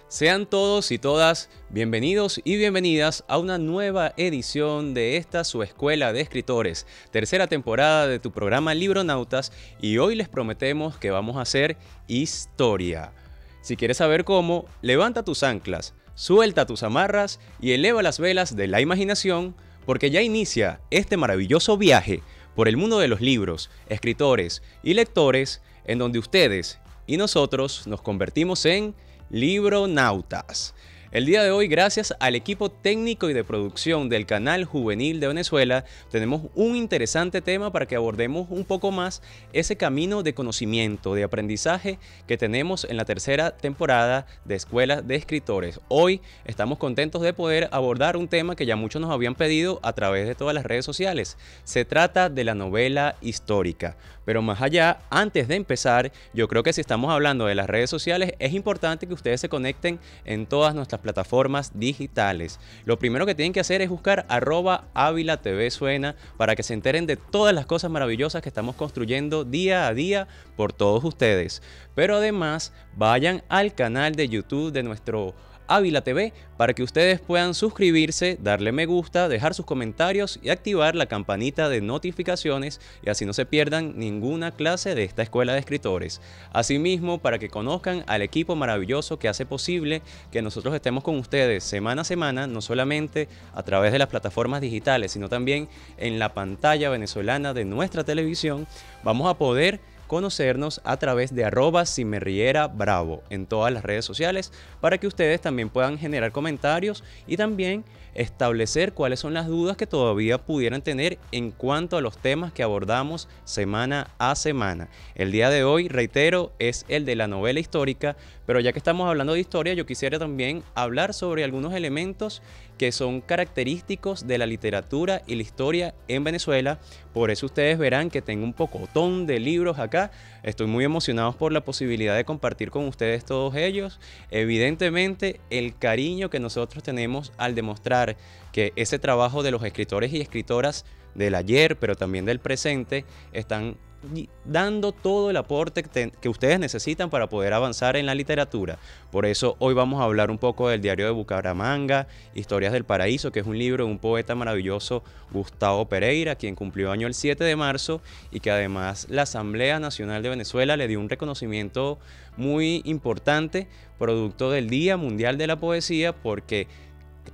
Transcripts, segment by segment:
Sean todos y todas bienvenidos y bienvenidas a una nueva edición de esta su Escuela de Escritores, tercera temporada de tu programa Libronautas, y hoy les prometemos que vamos a hacer historia. Si quieres saber cómo, levanta tus anclas, suelta tus amarras y eleva las velas de la imaginación, porque ya inicia este maravilloso viaje por el mundo de los libros, escritores y lectores, en donde ustedes y nosotros nos convertimos en Libronautas. El día de hoy, gracias al equipo técnico y de producción del Canal Juvenil de Venezuela, tenemos un interesante tema para que abordemos un poco más ese camino de conocimiento, de aprendizaje que tenemos en la tercera temporada de Escuela de Escritores. Hoy estamos contentos de poder abordar un tema que ya muchos nos habían pedido a través de todas las redes sociales. Se trata de la novela histórica. Pero más allá, antes de empezar, yo creo que si estamos hablando de las redes sociales, es importante que ustedes se conecten en todas nuestras plataformas digitales. Lo primero que tienen que hacer es buscar @AvilaTVSuena para que se enteren de todas las cosas maravillosas que estamos construyendo día a día por todos ustedes. Pero además, vayan al canal de YouTube de nuestro Ávila TV para que ustedes puedan suscribirse, darle me gusta, dejar sus comentarios y activar la campanita de notificaciones, y así no se pierdan ninguna clase de esta Escuela de Escritores. Asimismo, para que conozcan al equipo maravilloso que hace posible que nosotros estemos con ustedes semana a semana, no solamente a través de las plataformas digitales, sino también en la pantalla venezolana de nuestra televisión. Vamos a poder conocernos a través de @simerrierabravo en todas las redes sociales, para que ustedes también puedan generar comentarios y también establecer cuáles son las dudas que todavía pudieran tener en cuanto a los temas que abordamos semana a semana. El día de hoy, reitero, es el de la novela histórica, pero ya que estamos hablando de historia, yo quisiera también hablar sobre algunos elementos que son característicos de la literatura y la historia en Venezuela. Por eso ustedes verán que tengo un pocotón de libros acá. Estoy muy emocionado por la posibilidad de compartir con ustedes todos ellos. Evidentemente, el cariño que nosotros tenemos al demostrar que ese trabajo de los escritores y escritoras del ayer, pero también del presente, están dando todo el aporte que ustedes necesitan para poder avanzar en la literatura. Por eso hoy vamos a hablar un poco del Diario de Bucaramanga, Historias del Paraíso, que es un libro de un poeta maravilloso, Gustavo Pereira, quien cumplió año el 7 de marzo y que además la Asamblea Nacional de Venezuela le dio un reconocimiento muy importante, producto del Día Mundial de la Poesía, porque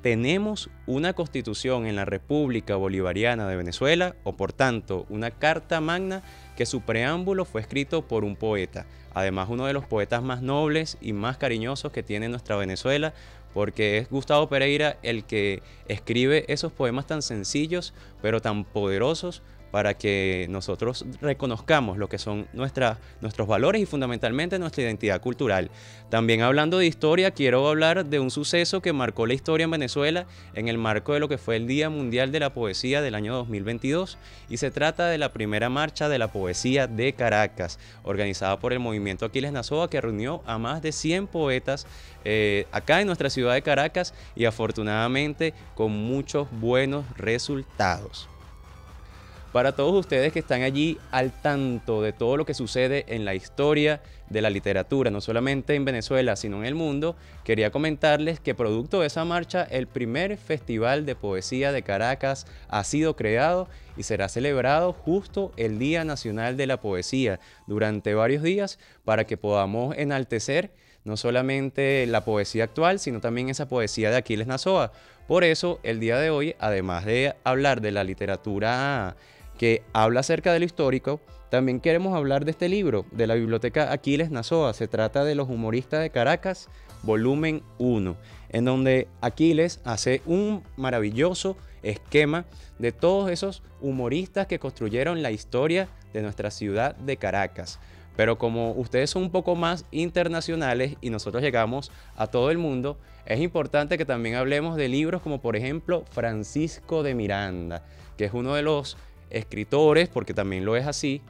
tenemos una constitución en la República Bolivariana de Venezuela, o por tanto una carta magna, que su preámbulo fue escrito por un poeta. Además, uno de los poetas más nobles y más cariñosos que tiene nuestra Venezuela, porque es Gustavo Pereira el que escribe esos poemas tan sencillos pero tan poderosos, para que nosotros reconozcamos lo que son nuestros valores y fundamentalmente nuestra identidad cultural. También, hablando de historia, quiero hablar de un suceso que marcó la historia en Venezuela en el marco de lo que fue el Día Mundial de la Poesía del año 2022, y se trata de la primera marcha de la poesía de Caracas, organizada por el movimiento Aquiles Nazoa, que reunió a más de 100 poetas acá en nuestra ciudad de Caracas, y afortunadamente con muchos buenos resultados. Para todos ustedes que están allí al tanto de todo lo que sucede en la historia de la literatura, no solamente en Venezuela, sino en el mundo, quería comentarles que producto de esa marcha, el primer Festival de Poesía de Caracas ha sido creado y será celebrado justo el Día Nacional de la Poesía durante varios días, para que podamos enaltecer no solamente la poesía actual, sino también esa poesía de Aquiles Nazoa. Por eso, el día de hoy, además de hablar de la literatura que habla acerca de lo histórico, también queremos hablar de este libro, de la Biblioteca Aquiles Nazoa. Se trata de Los Humoristas de Caracas, volumen 1, en donde Aquiles hace un maravilloso esquema de todos esos humoristas que construyeron la historia de nuestra ciudad de Caracas. Pero como ustedes son un poco más internacionales y nosotros llegamos a todo el mundo, es importante que también hablemos de libros como, por ejemplo, Francisco de Miranda, que es uno de los escritores, porque también lo es así,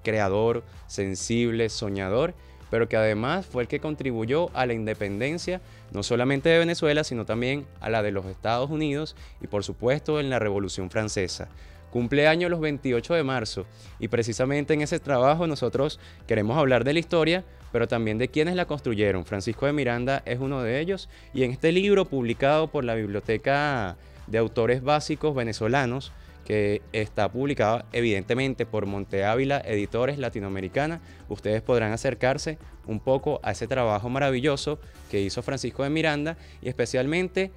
creador, sensible, soñador, pero que además fue el que contribuyó a la independencia no solamente de Venezuela, sino también a la de los Estados Unidos y por supuesto en la Revolución Francesa. cumple años los 28 de marzo y precisamente en ese trabajo nosotros queremos hablar de la historia, pero también de quienes la construyeron. Francisco de Miranda es uno de ellos y en este libro publicado por la Biblioteca de Autores Básicos Venezolanos, que está publicado evidentemente por Monte Ávila Editores Latinoamericana, ustedes podrán acercarse un poco a ese trabajo maravilloso que hizo Francisco de Miranda y especialmente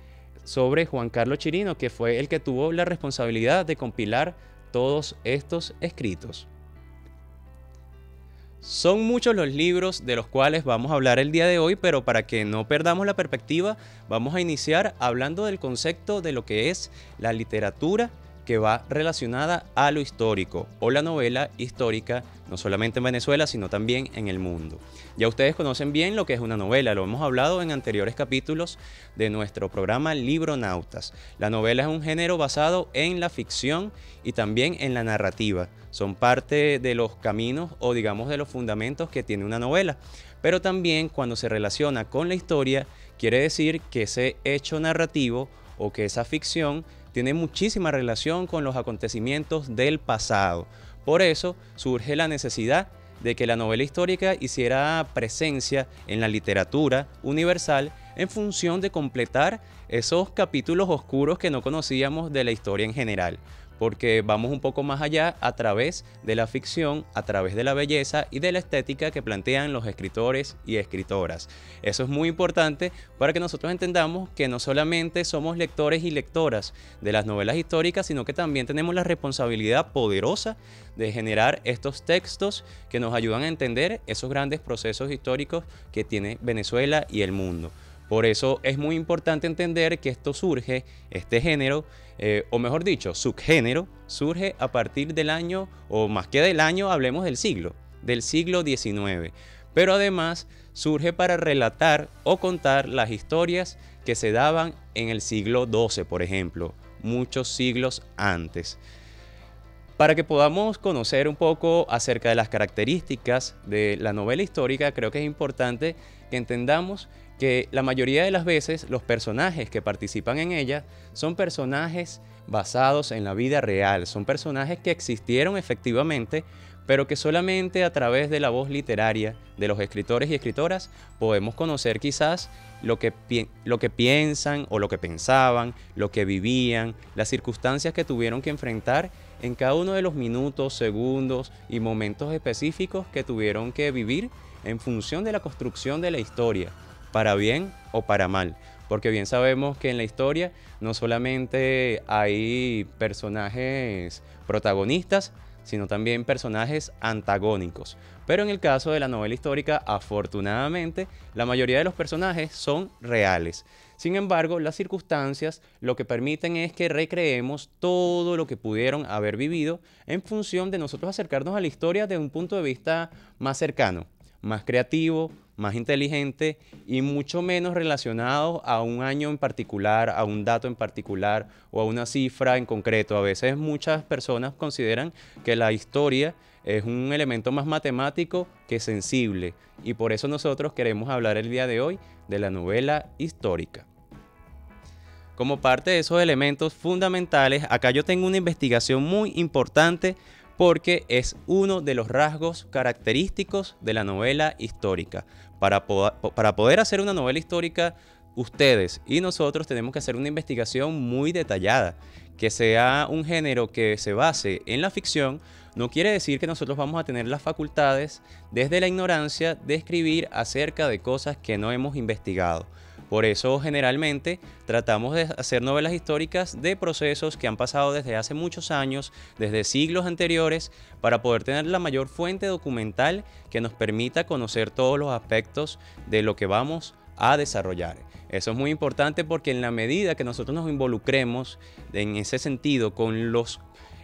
sobre Juan Carlos Chirino, que fue el que tuvo la responsabilidad de compilar todos estos escritos. Son muchos los libros de los cuales vamos a hablar el día de hoy, pero para que no perdamos la perspectiva, vamos a iniciar hablando del concepto de lo que es la literatura que va relacionada a lo histórico o la novela histórica, no solamente en Venezuela, sino también en el mundo. Ya ustedes conocen bien lo que es una novela, lo hemos hablado en anteriores capítulos de nuestro programa Libronautas. La novela es un género basado en la ficción y también en la narrativa. Son parte de los caminos o digamos de los fundamentos que tiene una novela. Pero también cuando se relaciona con la historia, quiere decir que ese hecho narrativo o que esa ficción tiene muchísima relación con los acontecimientos del pasado. Por eso surge la necesidad de que la novela histórica hiciera presencia en la literatura universal en función de completar esos capítulos oscuros que no conocíamos de la historia en general, porque vamos un poco más allá a través de la ficción, a través de la belleza y de la estética que plantean los escritores y escritoras. Eso es muy importante para que nosotros entendamos que no solamente somos lectores y lectoras de las novelas históricas, sino que también tenemos la responsabilidad poderosa de generar estos textos que nos ayudan a entender esos grandes procesos históricos que tiene Venezuela y el mundo. Por eso es muy importante entender que esto surge, este género, o mejor dicho, subgénero, surge a partir del año, o más que del año, hablemos del siglo XIX. Pero además surge para relatar o contar las historias que se daban en el siglo XII, por ejemplo, muchos siglos antes. Para que podamos conocer un poco acerca de las características de la novela histórica, creo que es importante que entendamos que la mayoría de las veces los personajes que participan en ella son personajes basados en la vida real, son personajes que existieron efectivamente, pero que solamente a través de la voz literaria de los escritores y escritoras podemos conocer quizás lo que piensan o lo que pensaban, lo que vivían, las circunstancias que tuvieron que enfrentar en cada uno de los minutos, segundos y momentos específicos que tuvieron que vivir en función de la construcción de la historia, para bien o para mal, porque bien sabemos que en la historia no solamente hay personajes protagonistas, sino también personajes antagónicos. Pero en el caso de la novela histórica, afortunadamente, la mayoría de los personajes son reales. Sin embargo, las circunstancias lo que permiten es que recreemos todo lo que pudieron haber vivido en función de nosotros acercarnos a la historia desde un punto de vista más cercano, más creativo, más inteligente y mucho menos relacionado a un año en particular, a un dato en particular o a una cifra en concreto. A veces muchas personas consideran que la historia es un elemento más matemático que sensible y por eso nosotros queremos hablar el día de hoy de la novela histórica. Como parte de esos elementos fundamentales, acá yo tengo una investigación muy importante porque es uno de los rasgos característicos de la novela histórica. Para poder hacer una novela histórica, ustedes y nosotros tenemos que hacer una investigación muy detallada. Que sea un género que se base en la ficción no quiere decir que nosotros vamos a tener las facultades desde la ignorancia de escribir acerca de cosas que no hemos investigado. Por eso generalmente tratamos de hacer novelas históricas de procesos que han pasado desde hace muchos años, desde siglos anteriores, para poder tener la mayor fuente documental que nos permita conocer todos los aspectos de lo que vamos a desarrollar. Eso es muy importante porque en la medida que nosotros nos involucremos en ese sentido con los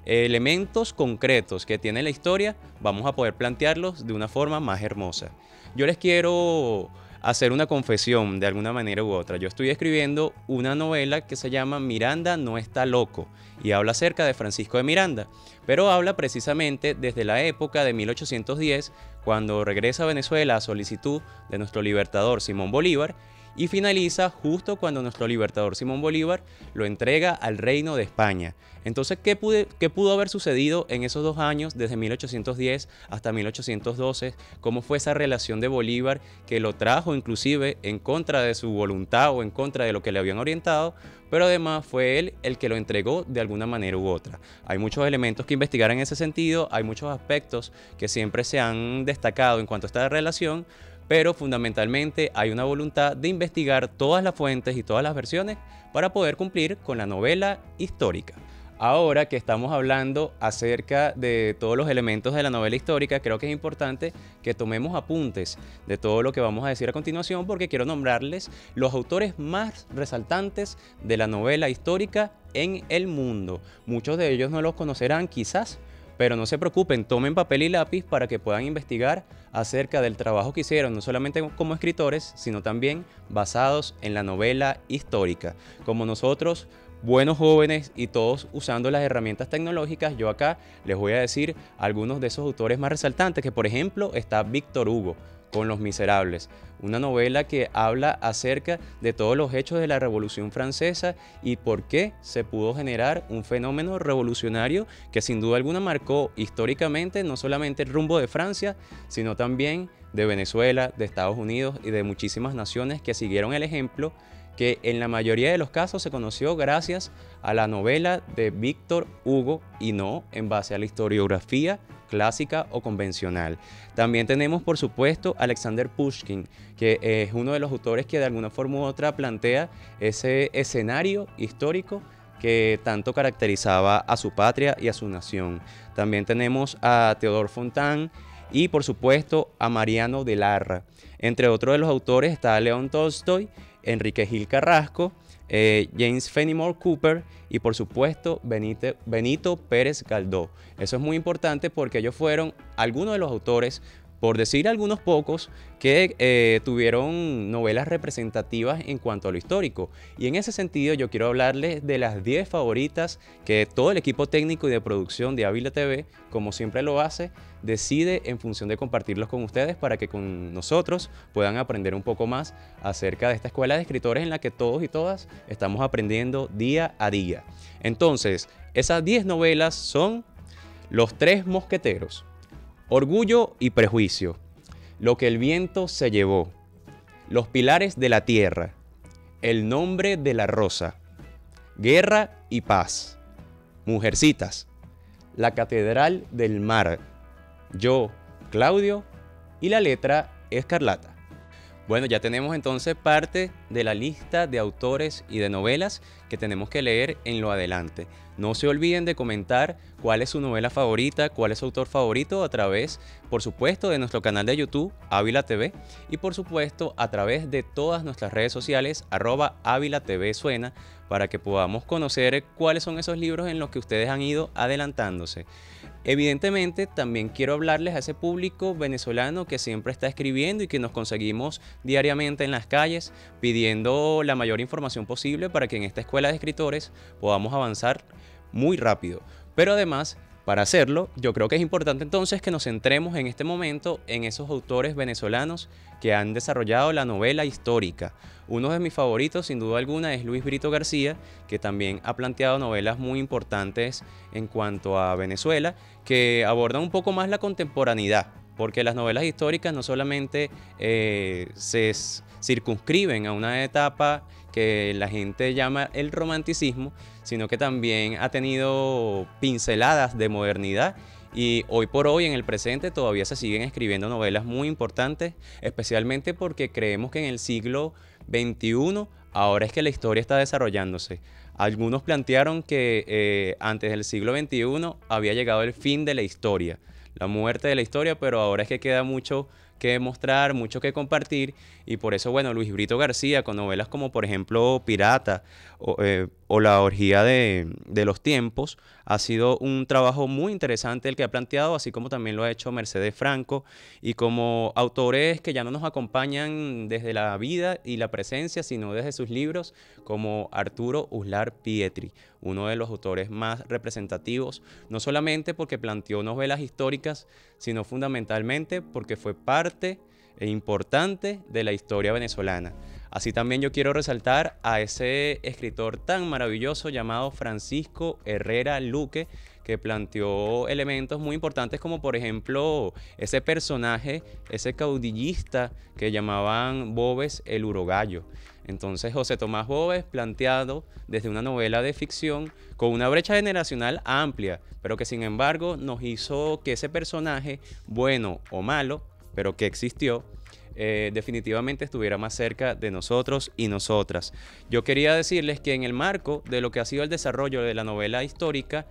elementos concretos que tiene la historia, vamos a poder plantearlos de una forma más hermosa. Yo les quiero hacer una confesión de alguna manera u otra. Yo estoy escribiendo una novela que se llama Miranda no está loco y habla acerca de Francisco de Miranda, pero habla precisamente desde la época de 1810, cuando regresa a Venezuela a solicitud de nuestro libertador Simón Bolívar y finaliza justo cuando nuestro libertador Simón Bolívar lo entrega al Reino de España. Entonces, ¿qué pudo haber sucedido en esos 2 años, desde 1810 hasta 1812? ¿Cómo fue esa relación de Bolívar que lo trajo inclusive en contra de su voluntad o en contra de lo que le habían orientado? Pero además fue él el que lo entregó de alguna manera u otra. Hay muchos elementos que investigar en ese sentido, hay muchos aspectos que siempre se han destacado en cuanto a esta relación, pero fundamentalmente hay una voluntad de investigar todas las fuentes y todas las versiones para poder cumplir con la novela histórica. Ahora que estamos hablando acerca de todos los elementos de la novela histórica, creo que es importante que tomemos apuntes de todo lo que vamos a decir a continuación, porque quiero nombrarles los autores más resaltantes de la novela histórica en el mundo. Muchos de ellos no los conocerán quizás, pero no se preocupen, tomen papel y lápiz para que puedan investigar acerca del trabajo que hicieron, no solamente como escritores, sino también basados en la novela histórica. Como nosotros, buenos jóvenes y todos usando las herramientas tecnológicas, yo acá les voy a decir algunos de esos autores más resaltantes, que por ejemplo está Víctor Hugo con Los Miserables, una novela que habla acerca de todos los hechos de la Revolución Francesa y por qué se pudo generar un fenómeno revolucionario que sin duda alguna marcó históricamente no solamente el rumbo de Francia, sino también de Venezuela, de Estados Unidos y de muchísimas naciones que siguieron el ejemplo, que en la mayoría de los casos se conoció gracias a la novela de Víctor Hugo y no en base a la historiografía clásica o convencional. También tenemos, por supuesto, Alexander Pushkin, que es uno de los autores que de alguna forma u otra plantea ese escenario histórico que tanto caracterizaba a su patria y a su nación. También tenemos a Theodore Fontane y, por supuesto, a Mariano de Larra. Entre otros de los autores está León Tolstoy, Enrique Gil Carrasco, James Fenimore Cooper y por supuesto Benito Pérez Galdós. Eso es muy importante porque ellos fueron algunos de los autores, por decir algunos pocos, que tuvieron novelas representativas en cuanto a lo histórico. Y en ese sentido yo quiero hablarles de las 10 favoritas que todo el equipo técnico y de producción de Ávila TV, como siempre lo hace, decide en función de compartirlos con ustedes para que con nosotros puedan aprender un poco más acerca de esta escuela de escritores en la que todos y todas estamos aprendiendo día a día. Entonces, esas 10 novelas son Los Tres Mosqueteros, Orgullo y Prejuicio, Lo que el viento se llevó, Los pilares de la tierra, El nombre de la rosa, Guerra y paz, Mujercitas, La catedral del mar, Yo, Claudio y La letra escarlata. Bueno, ya tenemos entonces parte de la lista de autores y de novelas que tenemos que leer en lo adelante. No se olviden de comentar cuál es su novela favorita, cuál es su autor favorito a través, por supuesto, de nuestro canal de YouTube, Ávila TV, y por supuesto a través de todas nuestras redes sociales, @Ávila TV Suena, para que podamos conocer cuáles son esos libros en los que ustedes han ido adelantándose. Evidentemente, también quiero hablarles a ese público venezolano que siempre está escribiendo y que nos conseguimos diariamente en las calles pidiendo la mayor información posible para que en esta escuela de escritores podamos avanzar muy rápido. Pero además, para hacerlo, yo creo que es importante entonces que nos centremos en este momento en esos autores venezolanos que han desarrollado la novela histórica. Uno de mis favoritos, sin duda alguna, es Luis Brito García, que también ha planteado novelas muy importantes en cuanto a Venezuela, que abordan un poco más la contemporaneidad, porque las novelas históricas no solamente se circunscriben a una etapa que la gente llama el romanticismo, sino que también ha tenido pinceladas de modernidad y hoy por hoy en el presente todavía se siguen escribiendo novelas muy importantes, especialmente porque creemos que en el siglo XXI ahora es que la historia está desarrollándose. Algunos plantearon que antes del siglo XXI había llegado el fin de la historia, la muerte de la historia, pero ahora es que queda mucho que mostrar, mucho que compartir y por eso, bueno, Luis Brito García con novelas como por ejemplo Pirata o La orgía de los tiempos ha sido un trabajo muy interesante el que ha planteado, así como también lo ha hecho Mercedes Franco y como autores que ya no nos acompañan desde la vida y la presencia, sino desde sus libros, como Arturo Uslar Pietri, uno de los autores más representativos, no solamente porque planteó novelas históricas, sino fundamentalmente porque fue parte importante de la historia venezolana. Así también yo quiero resaltar a ese escritor tan maravilloso llamado Francisco Herrera Luque, que planteó elementos muy importantes como por ejemplo ese personaje, ese caudillista que llamaban Boves el Urogallo. Entonces José Tomás Boves, planteado desde una novela de ficción con una brecha generacional amplia, pero que sin embargo nos hizo que ese personaje, bueno o malo, pero que existió, definitivamente estuviera más cerca de nosotros y nosotras. Yo quería decirles que en el marco de lo que ha sido el desarrollo de la novela histórica,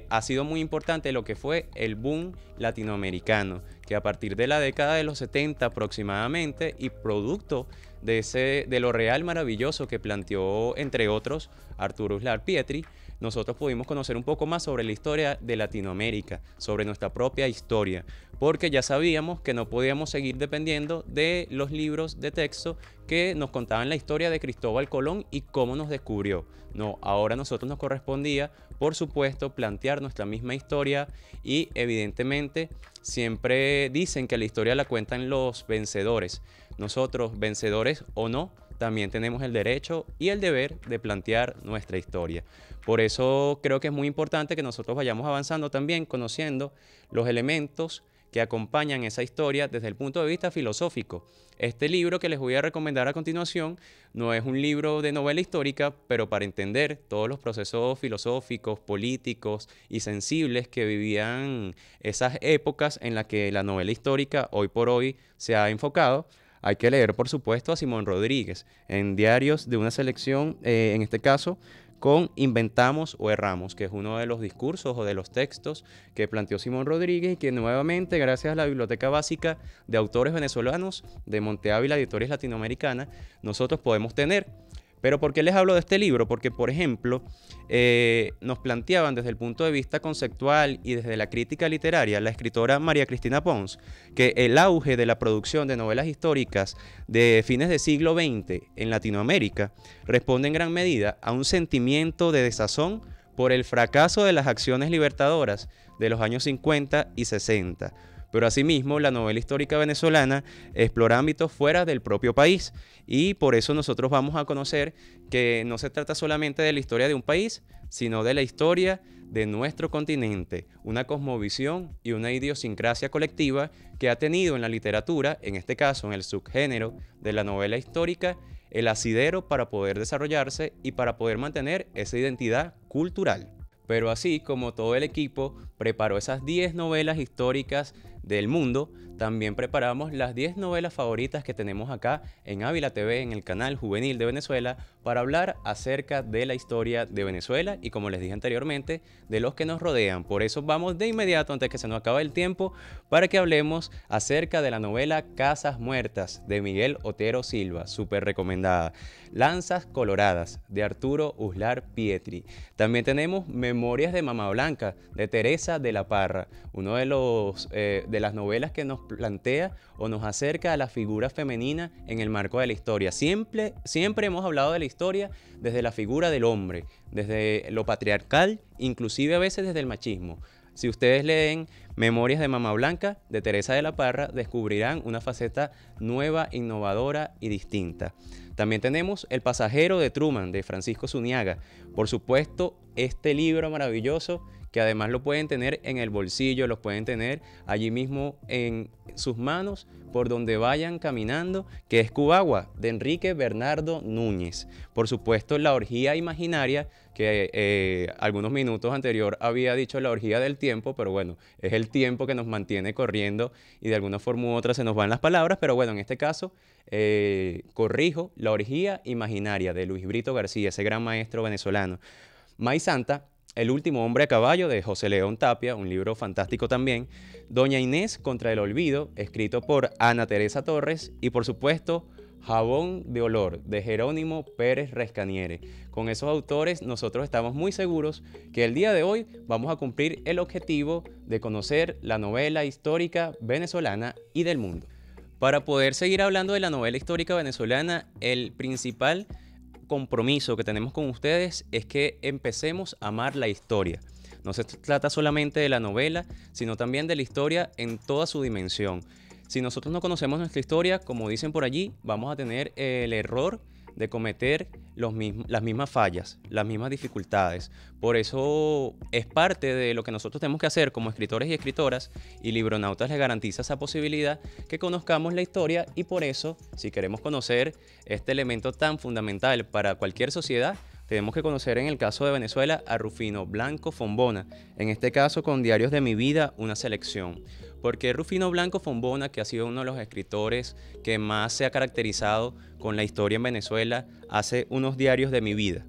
ha sido muy importante lo que fue el boom latinoamericano, que a partir de la década de los 70 aproximadamente, y producto de lo real maravilloso que planteó, entre otros, Arturo Uslar Pietri, nosotros pudimos conocer un poco más sobre la historia de Latinoamérica, sobre nuestra propia historia, porque ya sabíamos que no podíamos seguir dependiendo de los libros de texto que nos contaban la historia de Cristóbal Colón y cómo nos descubrió. No, ahora a nosotros nos correspondía, por supuesto, plantear nuestra misma historia y evidentemente siempre dicen que la historia la cuentan los vencedores. Nosotros, vencedores o no, también tenemos el derecho y el deber de plantear nuestra historia. Por eso creo que es muy importante que nosotros vayamos avanzando también, conociendo los elementos que acompañan esa historia desde el punto de vista filosófico. Este libro que les voy a recomendar a continuación no es un libro de novela histórica, pero para entender todos los procesos filosóficos, políticos y sensibles que vivían esas épocas en las que la novela histórica hoy por hoy se ha enfocado, hay que leer, por supuesto, a Simón Rodríguez en Diarios de una selección, en este caso, con Inventamos o Erramos, que es uno de los discursos o de los textos que planteó Simón Rodríguez y que nuevamente, gracias a la Biblioteca Básica de Autores Venezolanos de Monte Ávila Editores Latinoamericana, nosotros podemos tener. Pero ¿por qué les hablo de este libro? Porque, por ejemplo, nos planteaban desde el punto de vista conceptual y desde la crítica literaria, la escritora María Cristina Pons, que el auge de la producción de novelas históricas de fines del siglo XX en Latinoamérica responde en gran medida a un sentimiento de desazón por el fracaso de las acciones libertadoras de los años 50 y 60. Pero asimismo, la novela histórica venezolana explora ámbitos fuera del propio país y por eso nosotros vamos a conocer que no se trata solamente de la historia de un país, sino de la historia de nuestro continente, una cosmovisión y una idiosincrasia colectiva que ha tenido en la literatura, en este caso en el subgénero de la novela histórica, el asidero para poder desarrollarse y para poder mantener esa identidad cultural. Pero así como todo el equipo preparó esas 10 novelas históricas del mundo, también preparamos las 10 novelas favoritas que tenemos acá en Ávila TV, en el canal juvenil de Venezuela, para hablar acerca de la historia de Venezuela y, como les dije anteriormente, de los que nos rodean. Por eso vamos de inmediato, antes que se nos acabe el tiempo, para que hablemos acerca de la novela Casas Muertas de Miguel Otero Silva, súper recomendada. Lanzas Coloradas de Arturo Uslar Pietri. También tenemos Memorias de Mamá Blanca de Teresa de la Parra, uno de las novelas que nos plantea o nos acerca a la figura femenina en el marco de la historia. Siempre hemos hablado de la historia desde la figura del hombre, desde lo patriarcal, inclusive a veces desde el machismo. Si ustedes leen Memorias de Mamá Blanca de Teresa de la Parra, descubrirán una faceta nueva, innovadora y distinta. También tenemos El pasajero de Truman de Francisco Zuñiaga. Por supuesto, este libro maravilloso que además lo pueden tener en el bolsillo, los pueden tener allí mismo en sus manos por donde vayan caminando, que es Cubagua, de Enrique Bernardo Núñez. Por supuesto, La orgía imaginaria, que algunos minutos anterior había dicho la orgía del tiempo, pero bueno, es el tiempo que nos mantiene corriendo y de alguna forma u otra se nos van las palabras, pero bueno, en este caso corrijo, La orgía imaginaria de Luis Brito García, ese gran maestro venezolano. May Santa, El último hombre a caballo de José León Tapia, un libro fantástico también. Doña Inés contra el olvido, escrito por Ana Teresa Torres. Y por supuesto, Jabón de olor de Jerónimo Pérez Rescaniere. Con esos autores nosotros estamos muy seguros que el día de hoy vamos a cumplir el objetivo de conocer la novela histórica venezolana y del mundo. Para poder seguir hablando de la novela histórica venezolana, el principal compromiso que tenemos con ustedes es que empecemos a amar la historia. No se trata solamente de la novela, sino también de la historia en toda su dimensión. si nosotros no conocemos nuestra historia, como dicen por allí, vamos a tener el error de cometer las mismas fallas, las mismas dificultades. Por eso es parte de lo que nosotros tenemos que hacer como escritores y escritoras, y Libronautas les garantiza esa posibilidad, que conozcamos la historia. Y por eso, si queremos conocer este elemento tan fundamental para cualquier sociedad, tenemos que conocer, en el caso de Venezuela, a Rufino Blanco Fombona, en este caso con Diarios de mi vida, una selección. Porque Rufino Blanco Fombona, que ha sido uno de los escritores que más se ha caracterizado con la historia en Venezuela, hace unos diarios de mi vida?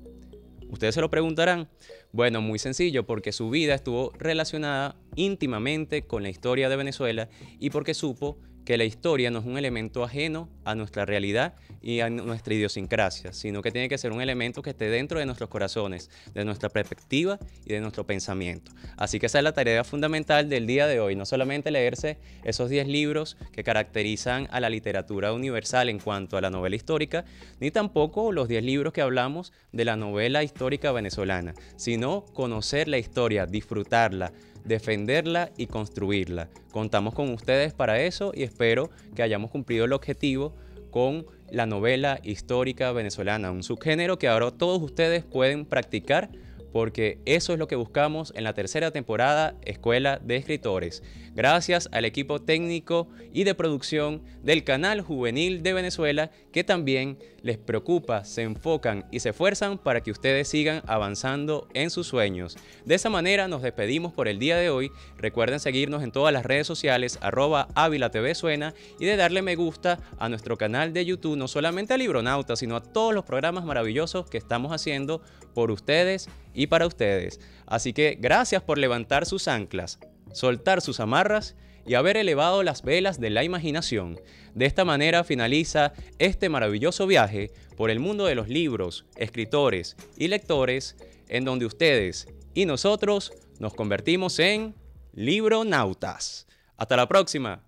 Ustedes se lo preguntarán. Bueno, muy sencillo, porque su vida estuvo relacionada íntimamente con la historia de Venezuela, y porque supo que la historia no es un elemento ajeno a nuestra realidad y a nuestra idiosincrasia, sino que tiene que ser un elemento que esté dentro de nuestros corazones, de nuestra perspectiva y de nuestro pensamiento. Así que esa es la tarea fundamental del día de hoy, no solamente leerse esos 10 libros que caracterizan a la literatura universal en cuanto a la novela histórica, ni tampoco los 10 libros que hablamos de la novela histórica venezolana, sino conocer la historia, disfrutarla, defenderla y construirla. Contamos con ustedes para eso, y espero que hayamos cumplido el objetivo con la novela histórica venezolana, un subgénero que ahora todos ustedes pueden practicar, porque eso es lo que buscamos en la tercera temporada Escuela de Escritores. Gracias al equipo técnico y de producción del Canal Juvenil de Venezuela, que también les preocupa, se enfocan y se esfuerzan para que ustedes sigan avanzando en sus sueños. De esa manera nos despedimos por el día de hoy. Recuerden seguirnos en todas las redes sociales, @AvilaTVSuena, y de darle me gusta a nuestro canal de YouTube, no solamente a Libronautas, sino a todos los programas maravillosos que estamos haciendo por ustedes y para ustedes. Así que gracias por levantar sus anclas, soltar sus amarras y haber elevado las velas de la imaginación. De esta manera finaliza este maravilloso viaje por el mundo de los libros, escritores y lectores, en donde ustedes y nosotros nos convertimos en Libronautas. Hasta la próxima.